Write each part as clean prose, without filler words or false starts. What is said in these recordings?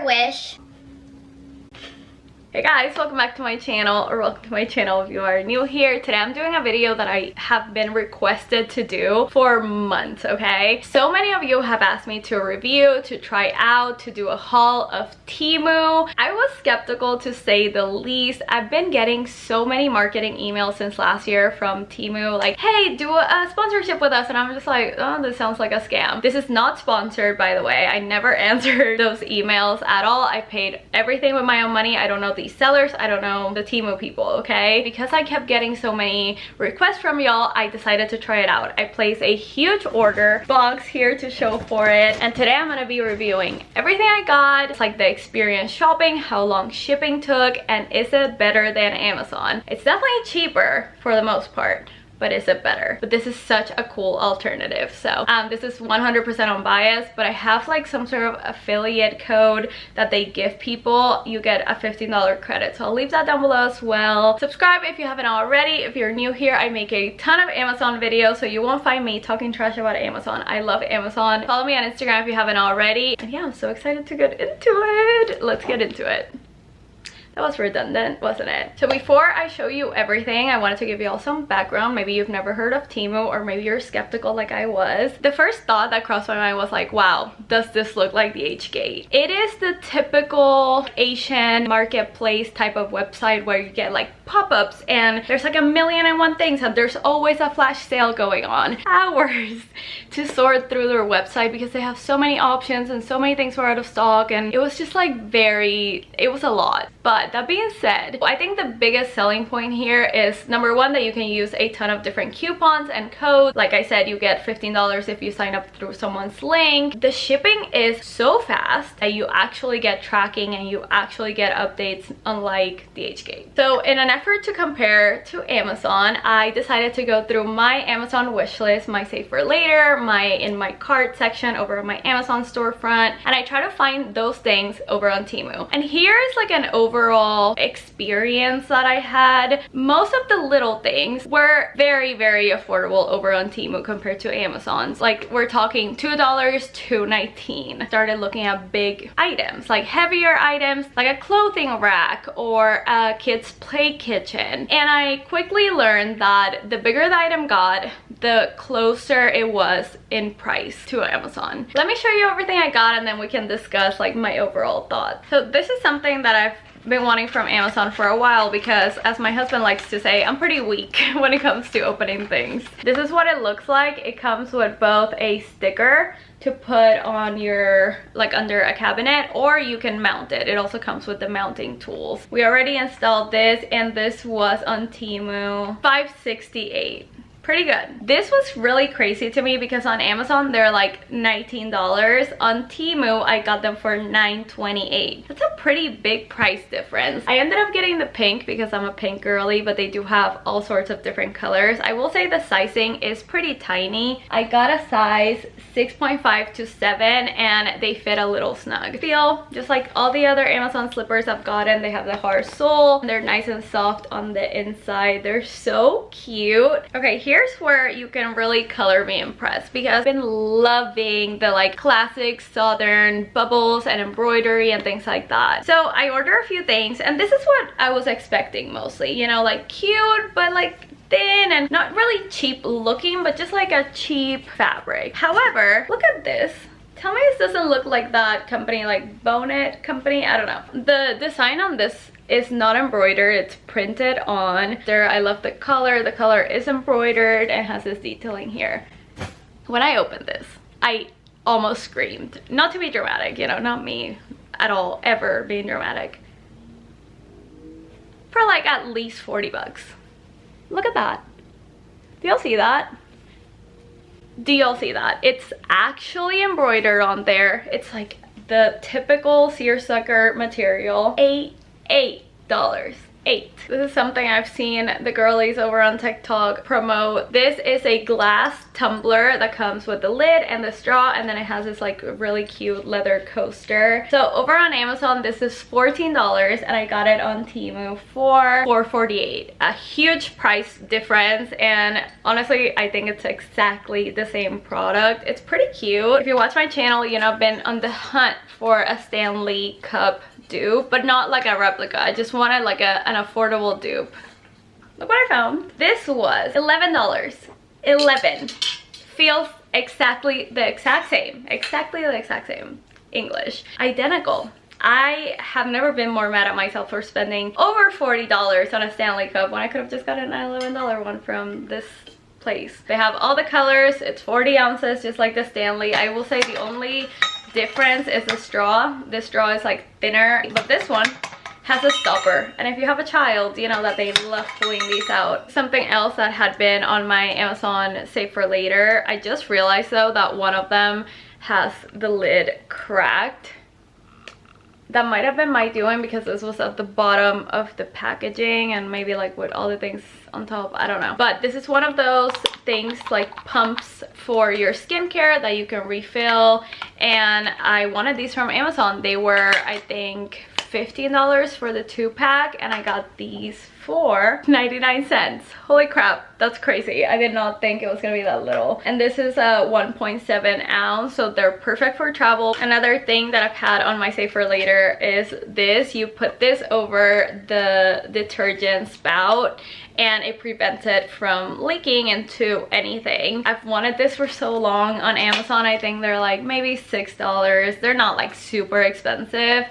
wish. Hey guys, welcome back to my channel, or welcome to my channel if you are new here. Today I'm doing a video that I have been requested to do for months, okay? So many of you have asked me to review, to try out, to do a haul of Temu. I was skeptical to say the least. I've been getting so many marketing emails since last year from Temu, like, hey, do a sponsorship with us, and I'm just like, oh, this sounds like a scam. This is not sponsored, by the way. I never answered those emails at all. I paid everything with my own money. I don't know these sellers, I don't know the Temu people, okay? Because I kept getting so many requests from y'all, I decided to try it out. I placed a huge order box here to show for it, and today I'm gonna be reviewing everything I got. It's like the experience shopping, how long shipping took, and is it better than Amazon? It's definitely cheaper for the most part, but is it better? But this is such a cool alternative. So this is 100% unbiased, but I have like some sort of affiliate code that they give people. You get a $15 credit, so I'll leave that down below as well. Subscribe if you haven't already. If you're new here, I make a ton of Amazon videos, so you won't find me talking trash about Amazon. I love Amazon. Follow me on Instagram if you haven't already. And yeah, I'm so excited to get into it. Let's get into it. That was redundant, wasn't it? So before I show you everything, I wanted to give you all some background. Maybe you've never heard of Temu, or maybe you're skeptical like I was. The first thought that crossed my mind was like, wow, does this look like the H-Gate? It is the typical Asian marketplace type of website where you get like pop-ups and there's like 1,000,001 things, and there's always a flash sale going on. Hours to sort through their website because they have so many options and so many things were out of stock, and it was just like it was a lot. But that being said, I think the biggest selling point here is, number one, that you can use a ton of different coupons and codes. Like I said, you get $15 if you sign up through someone's link. The shipping is so fast that you actually get tracking and you actually get updates, unlike the H-Gate. So in an effort to compare to Amazon, I decided to go through my Amazon wish list, my save for later, in my cart section over on my Amazon storefront, and I try to find those things over on Temu. And here's like an overall experience that I had. Most of the little things were very, very affordable over on Temu compared to Amazon's. Like, we're talking $2 to $19. Started looking at big items, like heavier items, like a clothing rack or a kid's play kitchen. And I quickly learned that the bigger the item got, the closer it was in price to Amazon. Let me show you everything I got, and then we can discuss like my overall thoughts. So this is something that I've been wanting from Amazon for a while because, as my husband likes to say, I'm pretty weak when it comes to opening things. This is what it looks like. It comes with both a sticker to put on your, like, under a cabinet, or you can mount it. It also comes with the mounting tools. We already installed this, and this was on Temu, $5.68. Pretty good. This was really crazy to me because on Amazon they're like $19. On Temu I got them for $9.28. That's a pretty big price difference. I ended up getting the pink because I'm a pink girly, but they do have all sorts of different colors. I will say the sizing is pretty tiny. I got a size 6.5 to 7, and they fit a little snug. Feel just like all the other Amazon slippers I've gotten. They have the hard sole. They're nice and soft on the inside. They're so cute. Okay, here's where you can really color me impressed, because I've been loving the like classic southern bubbles and embroidery and things like that. So I ordered a few things, and this is what I was expecting mostly, you know, like cute but like thin and not really cheap looking, but just like a cheap fabric. However, look at this. Tell me this doesn't look like that company, like Bonnet company, I don't know. The design on this is not embroidered, it's printed on there. I love the color is embroidered and has this detailing here. When I opened this, I almost screamed. Not to be dramatic, you know, not me at all ever being dramatic. For like at least 40 bucks. Look at that. Do y'all see that? Do y'all see that? It's actually embroidered on there. It's like the typical seersucker material. $8. This is something I've seen the girlies over on TikTok promote. This is a glass tumbler that comes with the lid and the straw, and then it has this like really cute leather coaster. So over on Amazon, this is $14 and I got it on Temu for $4.48. A huge price difference, and honestly I think it's exactly the same product. It's pretty cute. If you watch my channel, you know I've been on the hunt for a Stanley cup dupe, but not like a replica. I just wanted like an affordable dupe. Look what I found. This was $11. 11. Feels exactly the exact same. Exactly the exact same. English. Identical. I have never been more mad at myself for spending over $40 on a Stanley cup when I could have just gotten an $11 one from this place. They have all the colors. It's 40 ounces just like the Stanley. I will say the only difference is the straw. This straw is like thinner, but this one has a stopper, and if you have a child, you know that they love pulling these out. Something else that had been on my Amazon save for later, I just realized though that one of them has the lid cracked. That might have been my doing because this was at the bottom of the packaging and maybe like with all the things on top, I don't know. But this is one of those things like pumps for your skincare that you can refill, and I wanted these from Amazon. They were, I think, $15 for the 2-pack, and I got these for 99 cents. Holy crap, that's crazy. I did not think it was gonna be that little. And this is a 1.7 ounce, so they're perfect for travel. Another thing that I've had on my save for later is this. You put this over the detergent spout and it prevents it from leaking into anything. I've wanted this for so long on Amazon. I think they're like maybe $6. They're not like super expensive.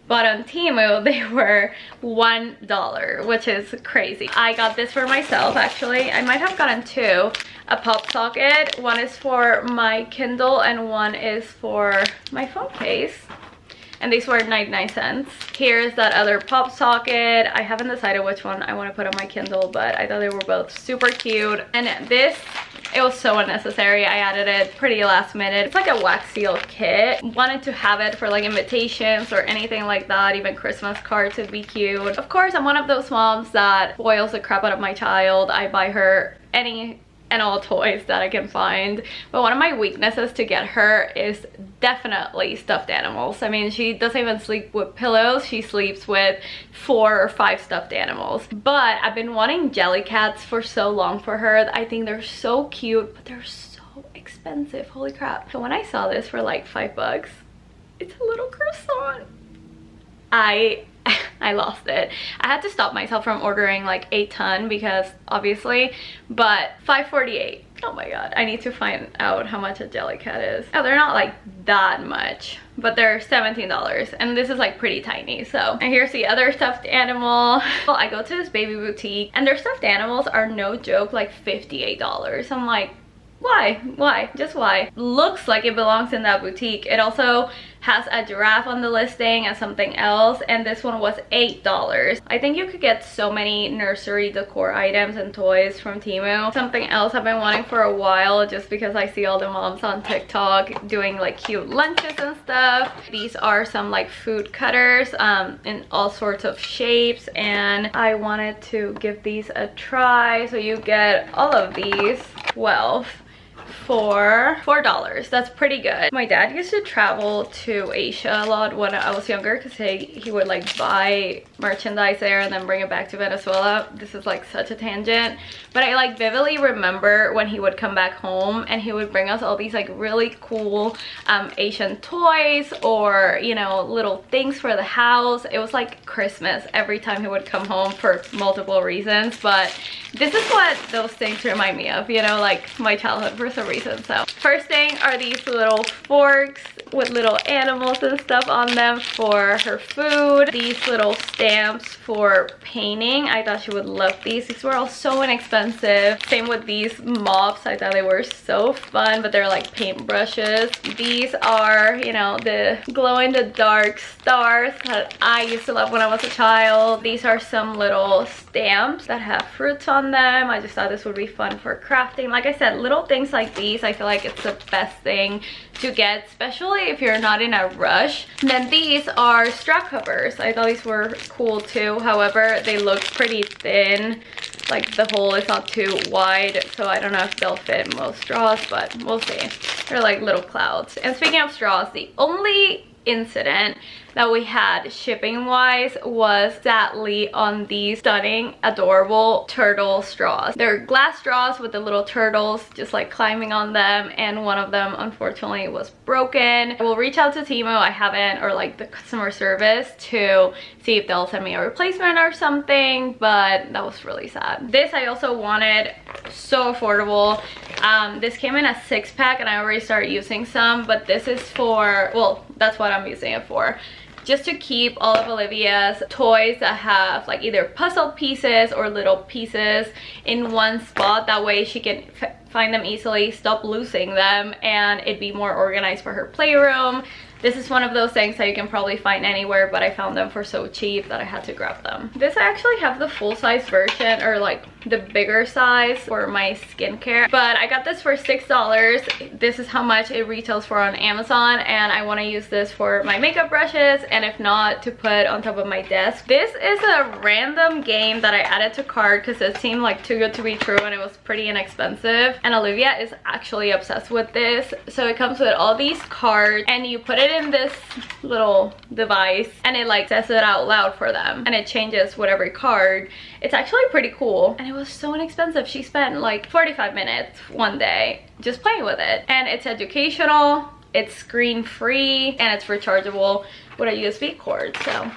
But on Temu, they were $1, which is crazy. I got this for myself, actually. I might have gotten two. A pop socket. One is for my Kindle and one is for my phone case. And these were 99 cents. Here's that other pop socket. I haven't decided which one I want to put on my Kindle, but I thought they were both super cute. And this, it was so unnecessary. I added it pretty last minute. It's like a wax seal kit. Wanted to have it for like invitations or anything like that, even Christmas cards would be cute. Of course, I'm one of those moms that spoils the crap out of my child. I buy her any and all toys that I can find, but one of my weaknesses to get her is definitely stuffed animals. I mean, she doesn't even sleep with pillows. She sleeps with 4 or 5 stuffed animals. But I've been wanting jelly cats for so long for her. I think they're so cute, but they're so expensive. Holy crap. So when I saw this for like $5, it's a little croissant. I lost it. I had to stop myself from ordering like a ton because obviously, but $5.48. Oh my god, I need to find out how much a jelly cat is. Oh, they're not like that much, but they're $17, and this is like pretty tiny. So, and here's the other stuffed animal. Well, I go to this baby boutique and their stuffed animals are no joke like $58. I'm like, why? Just why? Looks like it belongs in that boutique. It also has a giraffe on the listing and something else, and this one was $8. I think you could get so many nursery decor items and toys from Temu. Something else I've been wanting for a while just because I see all the moms on TikTok doing like cute lunches and stuff. These are some like food cutters in all sorts of shapes, and I wanted to give these a try. So you get all of these 12 for $4. That's pretty good. My dad used to travel to Asia a lot when I was younger because he would like buy merchandise there and then bring it back to Venezuela. This is like such a tangent, but I like vividly remember when he would come back home and he would bring us all these like really cool Asian toys or, you know, little things for the house. It was like Christmas every time he would come home for multiple reasons, but this is what those things remind me of, you know, like my childhood for some reason. So first thing are these little forks with little animals and stuff on them for her food. These little stamps for painting. I thought she would love these. These were all so inexpensive. Same with these mops. I thought they were so fun, but they're like paint brushes. These are, you know, the glow-in-the-dark stars that I used to love when I was a child. These are some little stamps that have fruits on them. I just thought this would be fun for crafting. Like I said, little things like these, I feel like it's the best thing to get, especially especially if you're not in a rush. Then these are straw covers. I thought these were cool too. However, they look pretty thin. Like the hole is not too wide, so I don't know if they'll fit most straws, but we'll see. They're like little clouds. And speaking of straws, the only incident that we had shipping wise was sadly on these stunning adorable turtle straws. They're glass straws with the little turtles just like climbing on them, and one of them unfortunately was broken. I will reach out to Temu, I haven't, or like the customer service, to see if they'll send me a replacement or something, but that was really sad. This I also wanted, so affordable. This came in a 6-pack and I already started using some, but this is for, well, that's what I'm using it for, just to keep all of Olivia's toys that have like either puzzle pieces or little pieces in one spot. That way she can find them easily, stop losing them, and it'd be more organized for her playroom. This is one of those things that you can probably find anywhere, but I found them for so cheap that I had to grab them. This I actually have the full-size version, or like the bigger size for my skincare, but I got this for $6. This is how much it retails for on Amazon, and I want to use this for my makeup brushes, and if not, to put on top of my desk. This is a random game that I added to cart because it seemed like too good to be true and it was pretty inexpensive, and Olivia is actually obsessed with this. So it comes with all these cards, and you put it in this little device and it like says it out loud for them, and it changes with every card. It's actually pretty cool, and it was so inexpensive. She spent like 45 minutes one day just playing with it, and it's educational, it's screen free, and it's rechargeable with a USB cord. So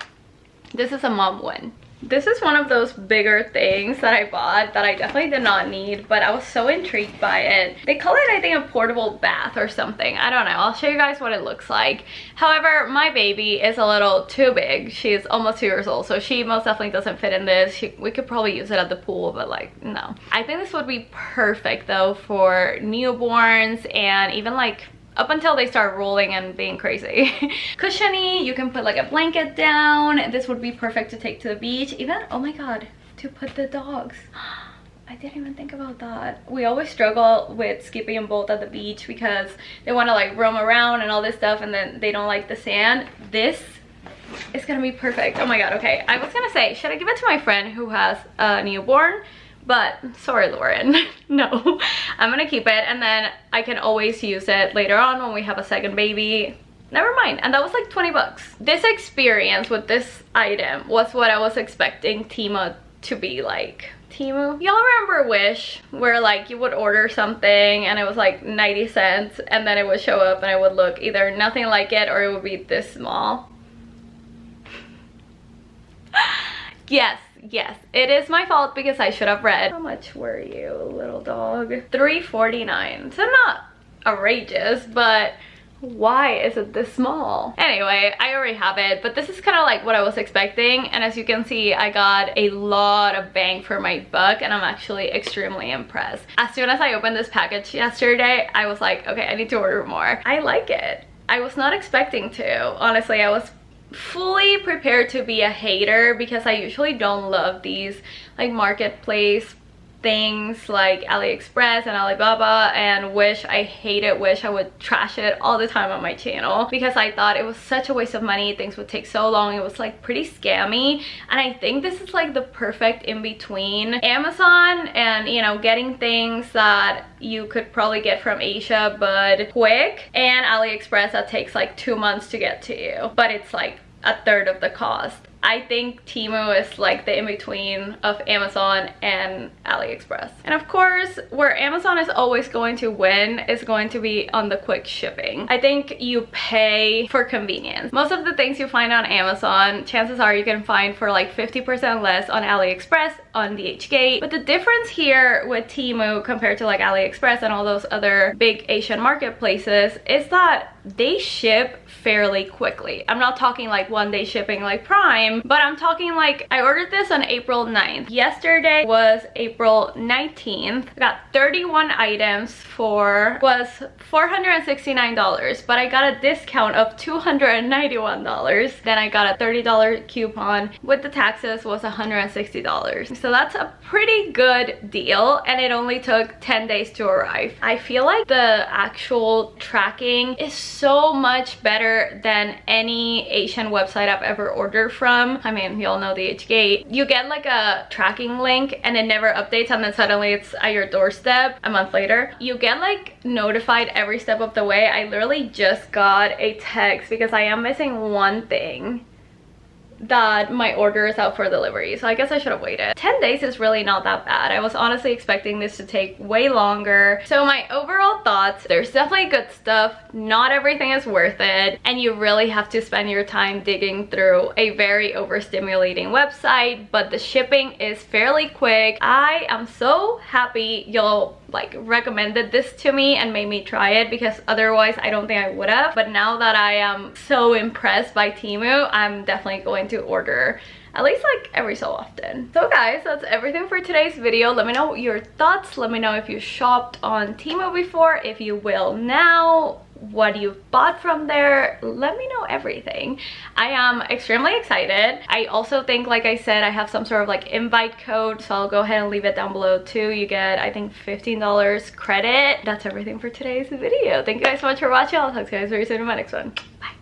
this is a mom win. This is one of those bigger things that I bought that I definitely did not need, but I was so intrigued by it. They call it, I think, a portable bath or something. I don't know. I'll show you guys what it looks like. However, my baby is a little too big. She's almost 2 years old, so she most definitely doesn't fit in this. We could probably use it at the pool, but like, no. I think this would be perfect though for newborns, and even like up until they start rolling and being crazy. Cushiony, you can put like a blanket down. This would be perfect to take to the beach. Even, oh my god, to put the dogs. I didn't even think about that. We always struggle with Skippy and Bolt at the beach because they want to like roam around and all this stuff, and then they don't like the sand. This is gonna be perfect. Oh my god, okay. I was gonna say, should I give it to my friend who has a newborn? But sorry, Lauren, no, I'm gonna keep it, and then I can always use it later on when we have a second baby. Never mind. And that was like 20 bucks. This experience with this item was what I was expecting Temu to be like. Temu, y'all remember Wish, where like you would order something and it was like 90 cents, and then it would show up and it would look either nothing like it or it would be this small? Yes. Yes, it is my fault because I should have read. How much were you, little dog? $3.49. So not outrageous, but why is it this small? Anyway, I already have it, but this is kind of like what I was expecting, and as you can see, I got a lot of bang for my buck, and I'm actually extremely impressed. As soon as I opened this package yesterday, I was like, okay, I need to order more. I like it. I was not expecting to. Honestly, I was fully prepared to be a hater because I usually don't love these like marketplace things like AliExpress and Alibaba and Wish. I hated Wish. I would trash it all the time on my channel because I thought it was such a waste of money. Things would take so long. It was like pretty scammy, and I think this is like the perfect in between Amazon and, you know, getting things that you could probably get from Asia but quick, and AliExpress that takes like 2 months to get to you, but it's like a third of the cost. I think Temu is like the in-between of Amazon and AliExpress. And of course, where Amazon is always going to win is going to be on the quick shipping. I think you pay for convenience. Most of the things you find on Amazon, chances are you can find for like 50% less on AliExpress, on DHgate. But the difference here with Temu compared to like AliExpress and all those other big Asian marketplaces is that they ship fairly quickly. I'm not talking like one-day shipping like Prime, but I'm talking like, I ordered this on April 9th. Yesterday was April 19th. I got 31 items for, was $469, but I got a discount of $291. Then I got a $30 coupon. With the taxes was $160. So that's a pretty good deal, and it only took 10 days to arrive. I feel like the actual tracking is so much better than any Asian website I've ever ordered from. I mean, you all know the H-Gate. You get like a tracking link and it never updates, and then suddenly it's at your doorstep a month later. You get like notified every step of the way. I literally just got a text because I am missing one thing, that my order is out for delivery, so I guess I should have waited. 10 days is really not that bad. I was honestly expecting this to take way longer. So my overall thoughts, there's definitely good stuff. Not everything is worth it, and you really have to spend your time digging through a very overstimulating website, but the shipping is fairly quick. I am so happy y'all like recommended this to me and made me try it, because otherwise I don't think I would have. But now that I am so impressed by Temu, I'm definitely going to order at least like every so often. So guys, that's everything for today's video. Let me know your thoughts. Let me know if you shopped on Temu before, if you will now, what you've bought from there. Let me know everything. I am extremely excited. I also think, like I said, I have some sort of like invite code, so I'll go ahead and leave it down below too. You get, I think, $15 credit. That's everything for today's video. Thank you guys so much for watching. I'll talk to you guys very soon in my next one. Bye.